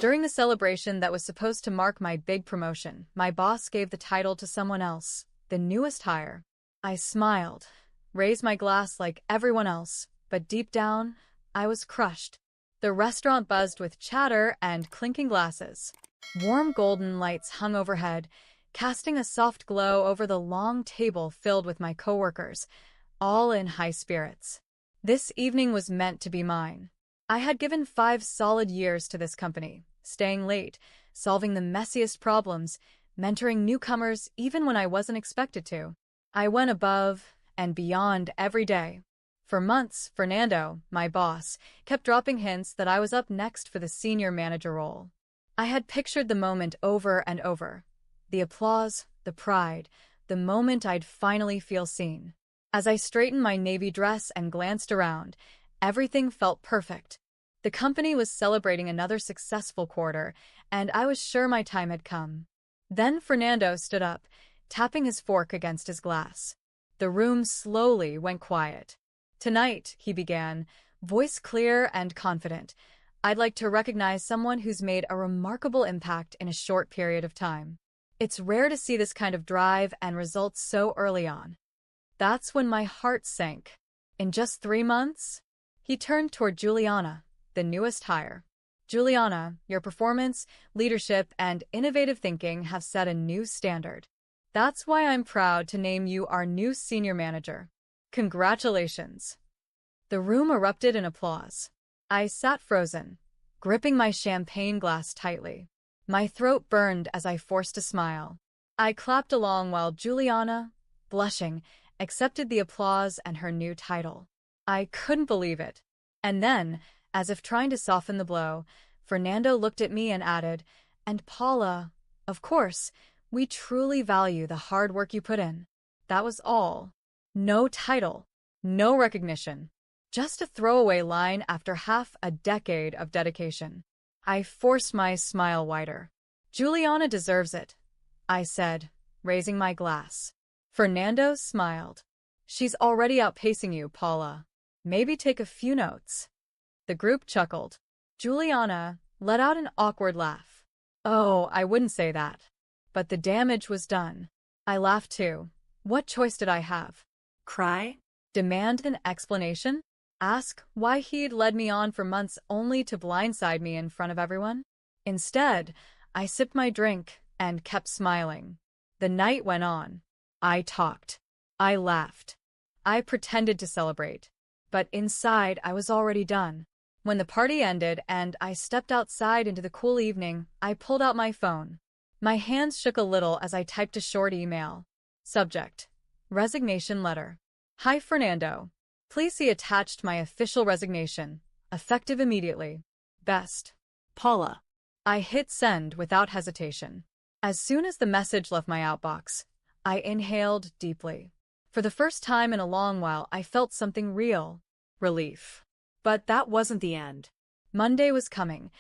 During the celebration that was supposed to mark my big promotion, my boss gave the title to someone else, the newest hire. I smiled, raised my glass like everyone else, but deep down, I was crushed. The restaurant buzzed with chatter and clinking glasses. Warm golden lights hung overhead, casting a soft glow over the long table filled with my coworkers, all in high spirits. This evening was meant to be mine. I had given 5 solid years to this company, staying late, solving the messiest problems, mentoring newcomers even when I wasn't expected to. I went above and beyond every day. For months, Fernando, my boss, kept dropping hints that I was up next for the senior manager role. I had pictured the moment over and over. The applause, the pride, the moment I'd finally feel seen. As I straightened my navy dress and glanced around, everything felt perfect. The company was celebrating another successful quarter, and I was sure my time had come. Then Fernando stood up, tapping his fork against his glass. The room slowly went quiet. "Tonight," he began, voice clear and confident, "I'd like to recognize someone who's made a remarkable impact in a short period of time. It's rare to see this kind of drive and results so early on." That's when my heart sank. In just 3 months? He turned toward Juliana, the newest hire. "Juliana, your performance, leadership, and innovative thinking have set a new standard. That's why I'm proud to name you our new senior manager. Congratulations." The room erupted in applause. I sat frozen, gripping my champagne glass tightly. My throat burned as I forced a smile. I clapped along while Juliana, blushing, accepted the applause and her new title. I couldn't believe it. And then, as if trying to soften the blow, Fernando looked at me and added, "And Paula, of course, we truly value the hard work you put in." That was all. No title, no recognition. Just a throwaway line after half a decade of dedication. I forced my smile wider. "Juliana deserves it," I said, raising my glass. Fernando smiled. "She's already outpacing you, Paula. Maybe take a few notes." The group chuckled. Juliana let out an awkward laugh. "Oh, I wouldn't say that." But the damage was done. I laughed too. What choice did I have? Cry? Demand an explanation? Ask why he'd led me on for months only to blindside me in front of everyone? Instead, I sipped my drink and kept smiling. The night went on. I talked. I laughed. I pretended to celebrate. But inside, I was already done. When the party ended and I stepped outside into the cool evening, I pulled out my phone. My hands shook a little as I typed a short email. Subject: Resignation letter. "Hi, Fernando. Please see attached my official resignation, effective immediately. Best, Paula." I hit send without hesitation. As soon as the message left my outbox, I inhaled deeply. For the first time in a long while, I felt something real. Relief. But that wasn't the end. Monday was coming,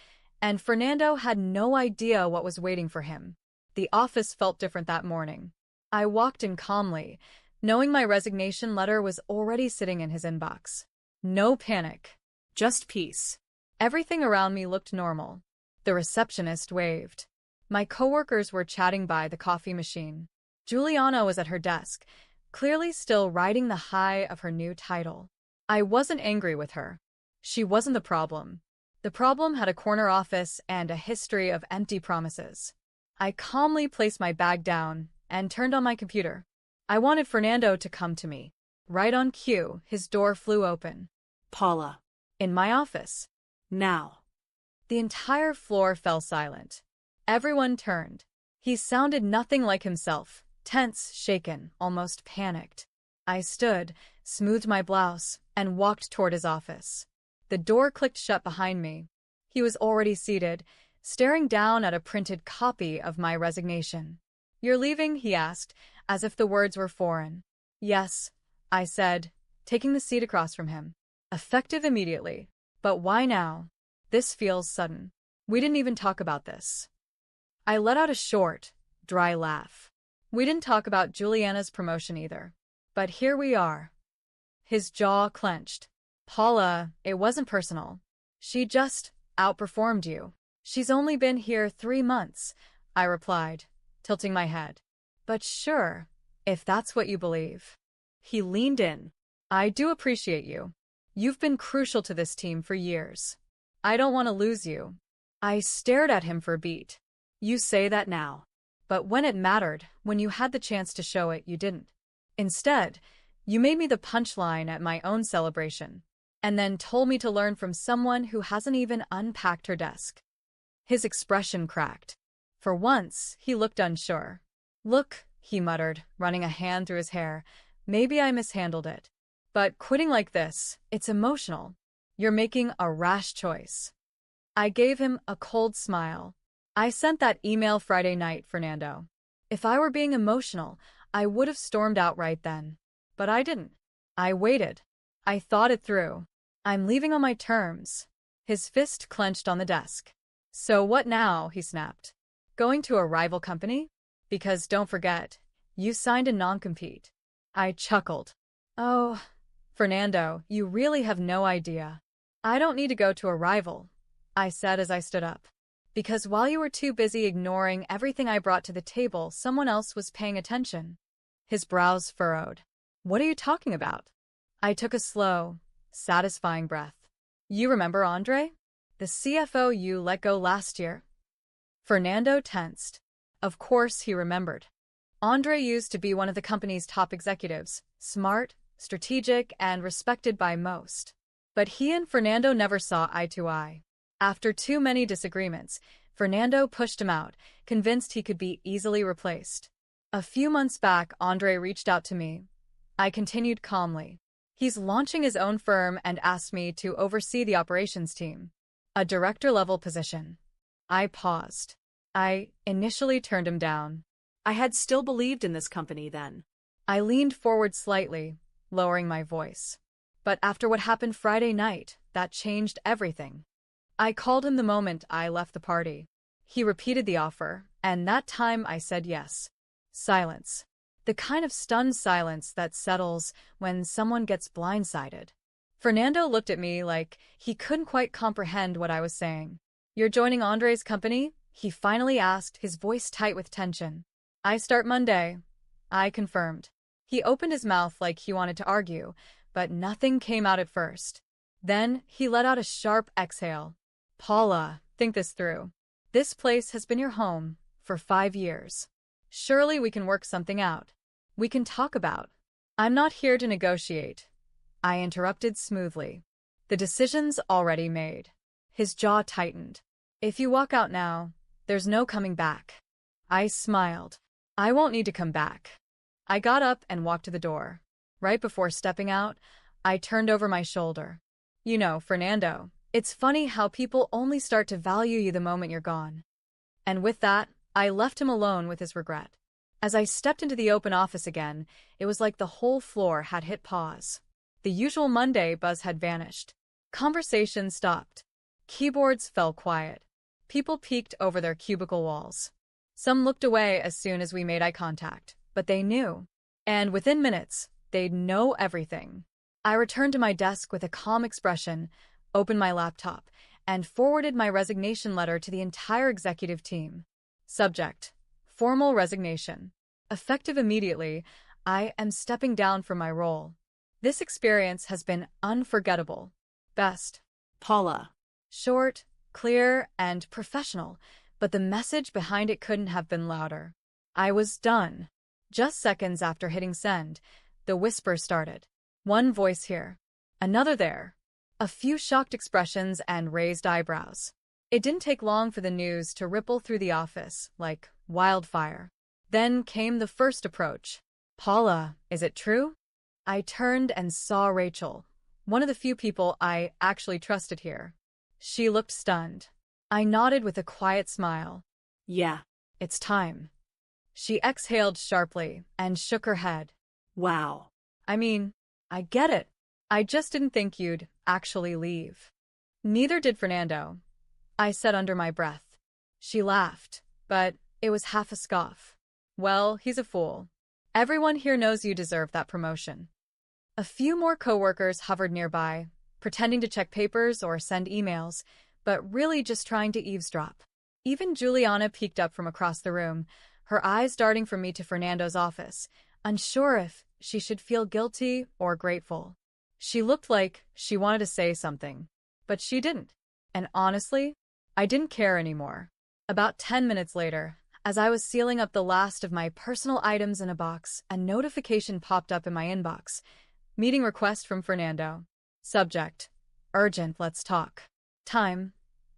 and Fernando had no idea what was waiting for him. The office felt different that morning. I walked in calmly, knowing my resignation letter was already sitting in his inbox. No panic. Just peace. Everything around me looked normal. The receptionist waved. My coworkers were chatting by the coffee machine. Juliana was at her desk, clearly still riding the high of her new title. I wasn't angry with her. She wasn't the problem. The problem had a corner office and a history of empty promises. I calmly placed my bag down and turned on my computer. I wanted Fernando to come to me. Right on cue, his door flew open. "Paula." "In my office." "Now." The entire floor fell silent. Everyone turned. He sounded nothing like himself, tense, shaken, almost panicked. I stood, smoothed my blouse, and walked toward his office. The door clicked shut behind me. He was already seated, staring down at a printed copy of my resignation. "You're leaving?" he asked, as if the words were foreign. "Yes," I said, taking the seat across from him. "Effective immediately. But why now? This feels sudden. We didn't even talk about this." I let out a short, dry laugh. We didn't talk about Juliana's promotion either. But here we are. His jaw clenched. "Paula, it wasn't personal. She just outperformed you." She's only been here 3 months, I replied, tilting my head. But sure, if that's what you believe. He leaned in. I do appreciate you. You've been crucial to this team for years. I don't want to lose you. I stared at him for a beat. You say that now. But when it mattered, when you had the chance to show it, you didn't. Instead, you made me the punchline at my own celebration, and then told me to learn from someone who hasn't even unpacked her desk. His expression cracked. For once, he looked unsure. Look, he muttered, running a hand through his hair, maybe I mishandled it. But quitting like this, it's emotional. You're making a rash choice. I gave him a cold smile. I sent that email Friday night, Fernando. If I were being emotional, I would have stormed out right then. But I didn't. I waited. I thought it through. I'm leaving on my terms. His fist clenched on the desk. So what now? He snapped. Going to a rival company? Because don't forget, you signed a non-compete. I chuckled. Oh, Fernando, you really have no idea. I don't need to go to a rival, I said as I stood up. Because while you were too busy ignoring everything I brought to the table, someone else was paying attention. His brows furrowed. What are you talking about? I took a slow, satisfying breath. You remember Andre? The CFO you let go last year? Fernando tensed. Of course he remembered. Andre used to be one of the company's top executives, smart, strategic, and respected by most. But he and Fernando never saw eye to eye. After too many disagreements, Fernando pushed him out, convinced he could be easily replaced. A few months back, Andre reached out to me. I continued calmly. He's launching his own firm and asked me to oversee the operations team. A director-level position. I paused. I initially turned him down. I had still believed in this company then. I leaned forward slightly, lowering my voice. But after what happened Friday night, that changed everything. I called him the moment I left the party. He repeated the offer, and that time I said yes. Silence. The kind of stunned silence that settles when someone gets blindsided. Fernando looked at me like he couldn't quite comprehend what I was saying. You're joining Andre's company? He finally asked, his voice tight with tension. I start Monday. I confirmed. He opened his mouth like he wanted to argue, but nothing came out at first. Then he let out a sharp exhale. Paula, think this through. This place has been your home for 5 years. Surely we can work something out. We can talk about. I'm not here to negotiate. I interrupted smoothly. The decision's already made. His jaw tightened. If you walk out now, there's no coming back. I smiled. I won't need to come back. I got up and walked to the door. Right before stepping out, I turned over my shoulder. You know, Fernando, it's funny how people only start to value you the moment you're gone. And with that, I left him alone with his regret. As I stepped into the open office again, it was like the whole floor had hit pause. The usual Monday buzz had vanished. Conversation stopped. Keyboards fell quiet. People peeked over their cubicle walls. Some looked away as soon as we made eye contact, but they knew. And within minutes, they'd know everything. I returned to my desk with a calm expression, opened my laptop, and forwarded my resignation letter to the entire executive team. Subject: formal resignation. Effective immediately, I am stepping down from my role. This experience has been unforgettable. Best, Paula. Short, clear, and professional, but the message behind it couldn't have been louder. I was done. Just seconds after hitting send, the whisper started. One voice here, another there. A few shocked expressions and raised eyebrows. It didn't take long for the news to ripple through the office like wildfire. Then came the first approach. Paula, is it true? I turned and saw Rachel, one of the few people I actually trusted here. She looked stunned. I nodded with a quiet smile. Yeah, it's time. She exhaled sharply and shook her head. Wow. I mean, I get it. I just didn't think you'd actually leave. Neither did Fernando, I said under my breath. She laughed, but it was half a scoff. Well, he's a fool. Everyone here knows you deserve that promotion. A few more coworkers hovered nearby, pretending to check papers or send emails, but really just trying to eavesdrop. Even Juliana peeked up from across the room, her eyes darting from me to Fernando's office, unsure if she should feel guilty or grateful. She looked like she wanted to say something, but she didn't. And honestly, I didn't care anymore. About 10 minutes later, as I was sealing up the last of my personal items in a box, a notification popped up in my inbox. Meeting request from Fernando. Subject: urgent, let's talk. Time: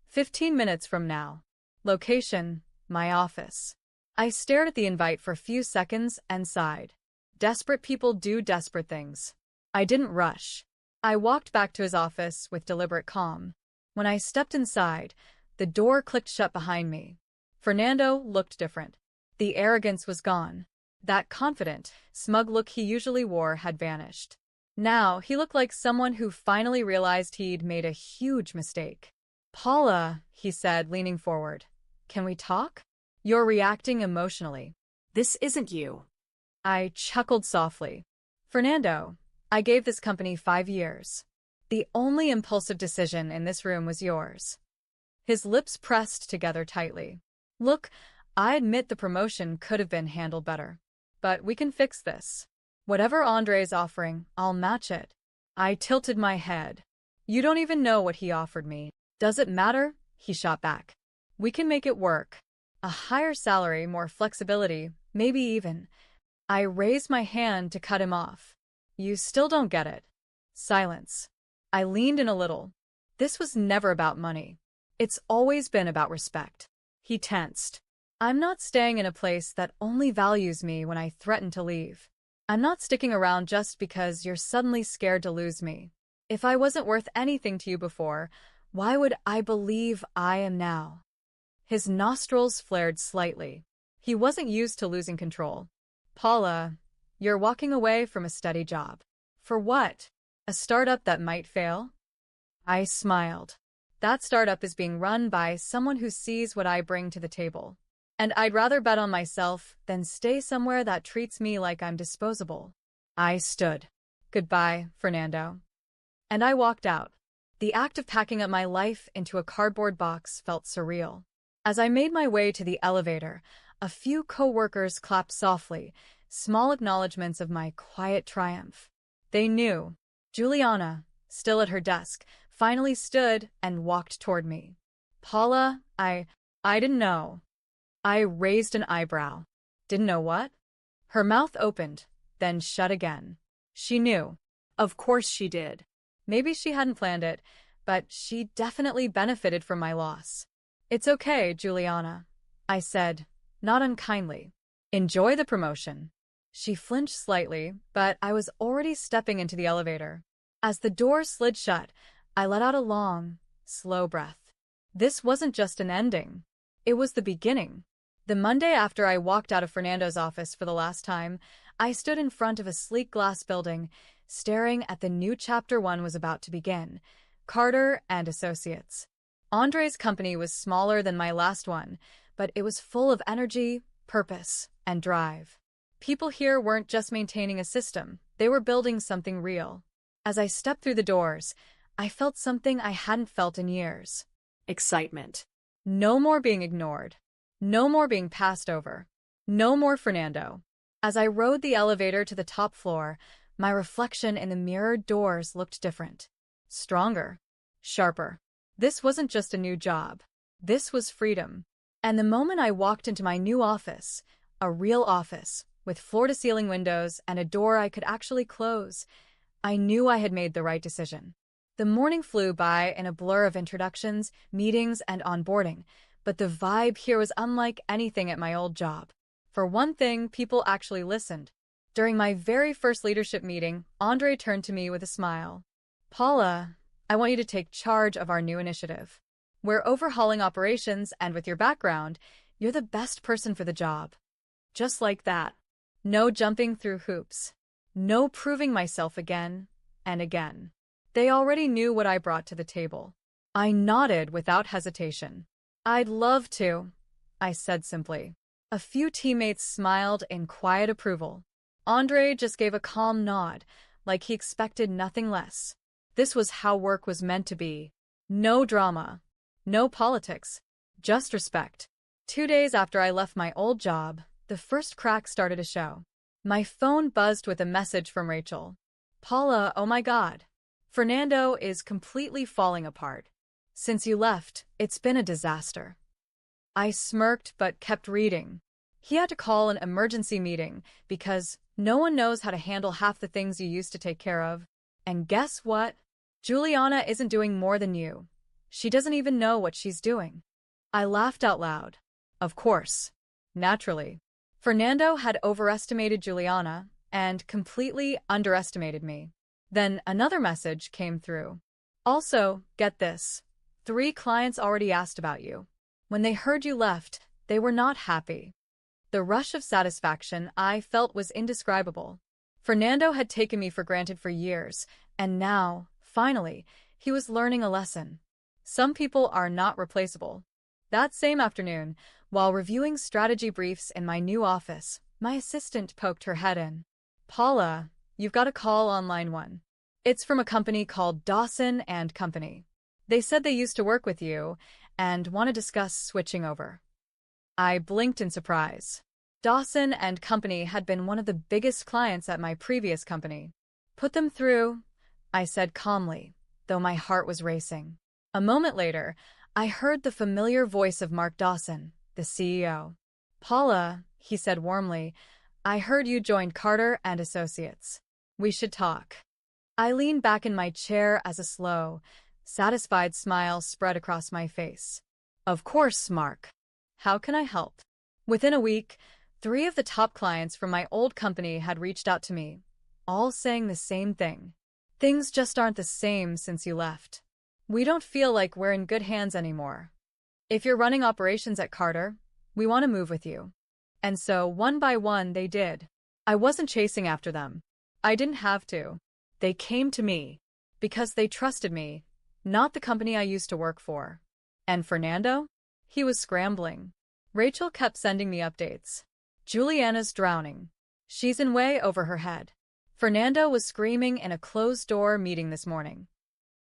15 minutes from now. Location: my office. I stared at the invite for a few seconds and sighed. Desperate people do desperate things. I didn't rush. I walked back to his office with deliberate calm. When I stepped inside, the door clicked shut behind me. Fernando looked different. The arrogance was gone. That confident, smug look he usually wore had vanished. Now, he looked like someone who finally realized he'd made a huge mistake. "Paula," he said, leaning forward. "Can we talk? You're reacting emotionally." This isn't you. I chuckled softly. "Fernando, I gave this company 5 years. The only impulsive decision in this room was yours." His lips pressed together tightly. "Look, I admit the promotion could have been handled better. But we can fix this. Whatever Andre's offering, I'll match it." I tilted my head. "You don't even know what he offered me." "Does it matter?" he shot back. "We can make it work. A higher salary, more flexibility, maybe even." I raised my hand to cut him off. "You still don't get it." Silence. I leaned in a little. "This was never about money. It's always been about respect." He tensed. "I'm not staying in a place that only values me when I threaten to leave. I'm not sticking around just because you're suddenly scared to lose me. If I wasn't worth anything to you before, why would I believe I am now?" His nostrils flared slightly. He wasn't used to losing control. "Paula, you're walking away from a steady job. For what? A startup that might fail?" I smiled. "That startup is being run by someone who sees what I bring to the table. And I'd rather bet on myself than stay somewhere that treats me like I'm disposable." I stood. "Goodbye, Fernando." And I walked out. The act of packing up my life into a cardboard box felt surreal. As I made my way to the elevator, a few co-workers clapped softly, small acknowledgments of my quiet triumph. They knew. Juliana, still at her desk, finally stood and walked toward me. "Paula, I didn't know." I raised an eyebrow. "Didn't know what?" Her mouth opened, then shut again. She knew. Of course she did. Maybe she hadn't planned it, but she definitely benefited from my loss. "It's okay, Juliana," I said, not unkindly. "Enjoy the promotion." She flinched slightly, but I was already stepping into the elevator. As the door slid shut, I let out a long, slow breath. This wasn't just an ending. It was the beginning. The Monday after I walked out of Fernando's office for the last time, I stood in front of a sleek glass building, staring at the new chapter one was about to begin, Carter and Associates. Andre's company was smaller than my last one, but it was full of energy, purpose, and drive. People here weren't just maintaining a system, they were building something real. As I stepped through the doors, I felt something I hadn't felt in years. Excitement. No more being ignored. No more being passed over. No more Fernando. As I rode the elevator to the top floor, my reflection in the mirrored doors looked different. Stronger. Sharper. This wasn't just a new job. This was freedom. And the moment I walked into my new office, a real office, with floor-to-ceiling windows and a door I could actually close, I knew I had made the right decision. The morning flew by in a blur of introductions, meetings, and onboarding, but the vibe here was unlike anything at my old job. For one thing, people actually listened. During my very first leadership meeting, Andre turned to me with a smile. "Paula, I want you to take charge of our new initiative. We're overhauling operations, and with your background, you're the best person for the job." Just like that. No jumping through hoops. No proving myself again and again. They already knew what I brought to the table. I nodded without hesitation. "I'd love to," I said simply. A few teammates smiled in quiet approval. Andre just gave a calm nod, like he expected nothing less. This was how work was meant to be. No drama. No politics. Just respect. 2 days after I left my old job, the first crack started to show. My phone buzzed with a message from Rachel. Paula, oh my God. Fernando is completely falling apart. Since you left, it's been a disaster. I smirked but kept reading. He had to call an emergency meeting because no one knows how to handle half the things you used to take care of. And guess what? Juliana isn't doing more than you. She doesn't even know what she's doing. I laughed out loud. Of course. Naturally. Fernando had overestimated Juliana and completely underestimated me. Then another message came through. Also, get this. 3 clients already asked about you. When they heard you left, they were not happy. The rush of satisfaction I felt was indescribable. Fernando had taken me for granted for years, and now, finally, he was learning a lesson. Some people are not replaceable. That same afternoon, while reviewing strategy briefs in my new office, my assistant poked her head in. Paula, you've got a call on line 1. It's from a company called Dawson and Company. They said they used to work with you and want to discuss switching over. I blinked in surprise. Dawson and Company had been one of the biggest clients at my previous company. Put them through, I said calmly, though my heart was racing. A moment later, I heard the familiar voice of Mark Dawson, the CEO. Paula, he said warmly, I heard you joined Carter and Associates. We should talk. I leaned back in my chair as a slow, satisfied smile spread across my face. Of course, Mark. How can I help? Within a week, 3 of the top clients from my old company had reached out to me, all saying the same thing. Things just aren't the same since you left. We don't feel like we're in good hands anymore. If you're running operations at Carter, we want to move with you. And so, one by one, they did. I wasn't chasing after them. I didn't have to. They came to me because they trusted me, not the company I used to work for. And Fernando? He was scrambling. Rachel kept sending me updates. Juliana's drowning. She's in way over her head. Fernando was screaming in a closed-door meeting this morning.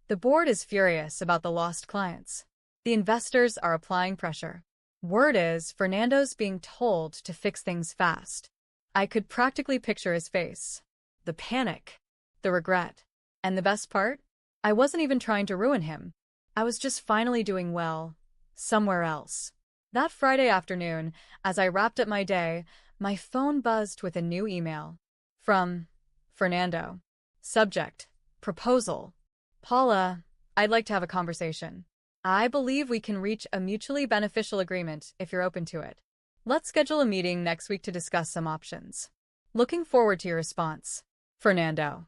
The board is furious about the lost clients. The investors are applying pressure. Word is Fernando's being told to fix things fast. I could practically picture his face. The panic. The regret. And the best part? I wasn't even trying to ruin him. I was just finally doing well, somewhere else. That Friday afternoon, as I wrapped up my day, my phone buzzed with a new email. From Fernando. Subject: Proposal. Paula, I'd like to have a conversation. I believe we can reach a mutually beneficial agreement if you're open to it. Let's schedule a meeting next week to discuss some options. Looking forward to your response. Fernando.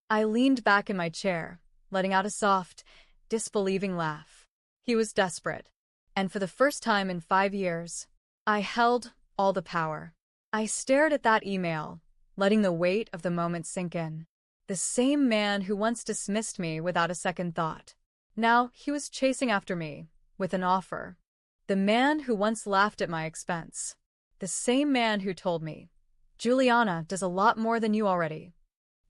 I leaned back in my chair, letting out a soft, disbelieving laugh. He was desperate. And for the first time in 5 years, I held all the power. I stared at that email, letting the weight of the moment sink in. The same man who once dismissed me without a second thought. Now he was chasing after me, with an offer. The man who once laughed at my expense. The same man who told me, Juliana does a lot more than you already.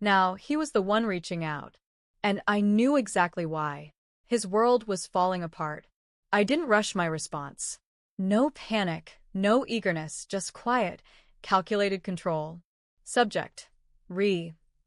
Now he was the one reaching out. And I knew exactly why. His world was falling apart. I didn't rush my response. No panic, no eagerness, just quiet, calculated control. Subject: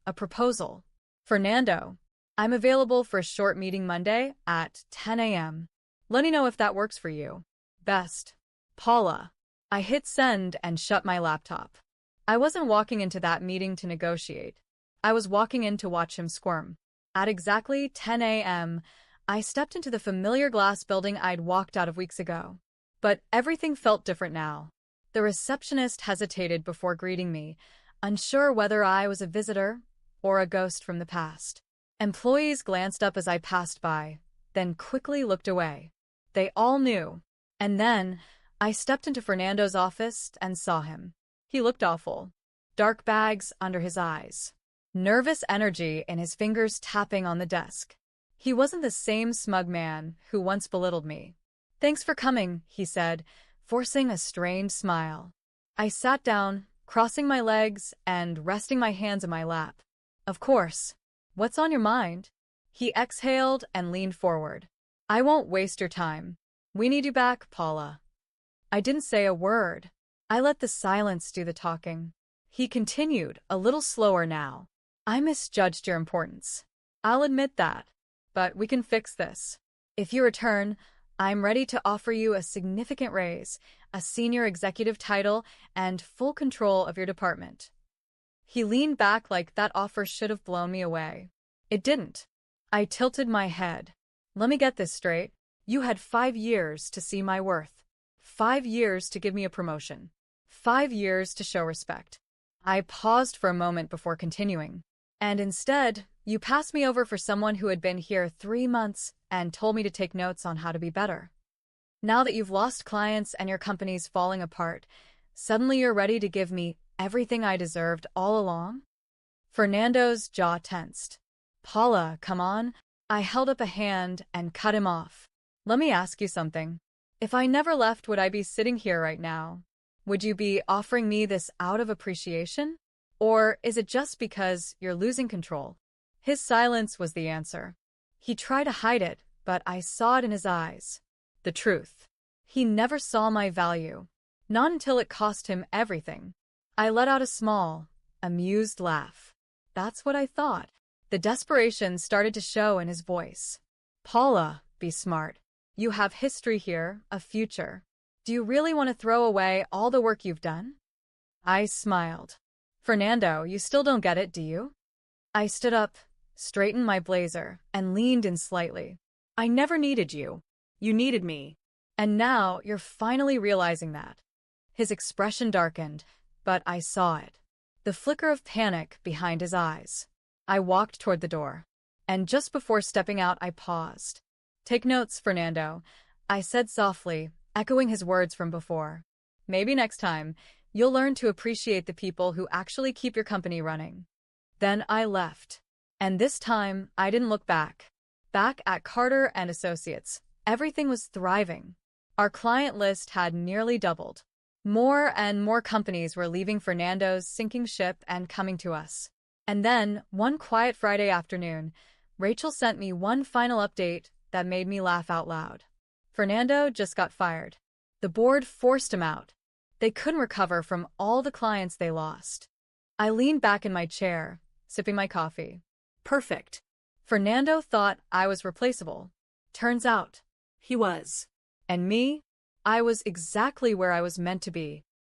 a proposal. Fernando. I'm available for a short meeting Monday at 10 a.m. Let me know if that works for you. Best. Paula. I hit send and shut my laptop. I wasn't walking into that meeting to negotiate. I was walking in to watch him squirm. At exactly 10 a.m., I stepped into the familiar glass building I'd walked out of weeks ago. But everything felt different now. The receptionist hesitated before greeting me, unsure whether I was a visitor or a ghost from the past. Employees glanced up as I passed by, then quickly looked away. They all knew. And then, I stepped into Fernando's office and saw him. He looked awful. Dark bags under his eyes. Nervous energy in his fingers tapping on the desk. He wasn't the same smug man who once belittled me. Thanks for coming, he said, forcing a strained smile. I sat down, crossing my legs and resting my hands in my lap. Of course. What's on your mind? He exhaled and leaned forward. I won't waste your time. We need you back, Paula. I didn't say a word. I let the silence do the talking. He continued, a little slower now. I misjudged your importance. I'll admit that. But we can fix this. If you return, I'm ready to offer you a significant raise, a senior executive title, and full control of your department. He leaned back like that offer should have blown me away. It didn't. I tilted my head. Let me get this straight. You had 5 years to see my worth. 5 years to give me a promotion. 5 years to show respect. I paused for a moment before continuing. And instead, you passed me over for someone who had been here 3 months and told me to take notes on how to be better. Now that you've lost clients and your company's falling apart, suddenly you're ready to give me everything I deserved all along? Fernando's jaw tensed. Paula, come on. I held up a hand and cut him off. Let me ask you something. If I never left, would I be sitting here right now? Would you be offering me this out of appreciation? Or is it just because you're losing control? His silence was the answer. He tried to hide it, but I saw it in his eyes. The truth. He never saw my value. Not until it cost him everything. I let out a small, amused laugh. That's what I thought. The desperation started to show in his voice. Paula, be smart. You have history here, a future. Do you really want to throw away all the work you've done? I smiled. Fernando, you still don't get it, do you? I stood up, straightened my blazer, and leaned in slightly. I never needed you. You needed me. And now you're finally realizing that. His expression darkened, but I saw it. The flicker of panic behind his eyes. I walked toward the door. And just before stepping out, I paused. Take notes, Fernando, I said softly, echoing his words from before. Maybe next time, you'll learn to appreciate the people who actually keep your company running. Then I left. And this time, I didn't look back. Back at Carter and Associates, everything was thriving. Our client list had nearly doubled. More and more companies were leaving Fernando's sinking ship and coming to us. And then, one quiet Friday afternoon, Rachel sent me one final update that made me laugh out loud. Fernando just got fired. The board forced him out. They couldn't recover from all the clients they lost. I leaned back in my chair, sipping my coffee. Perfect. Fernando thought I was replaceable. Turns out, He was. and me? I was exactly where I was meant to be.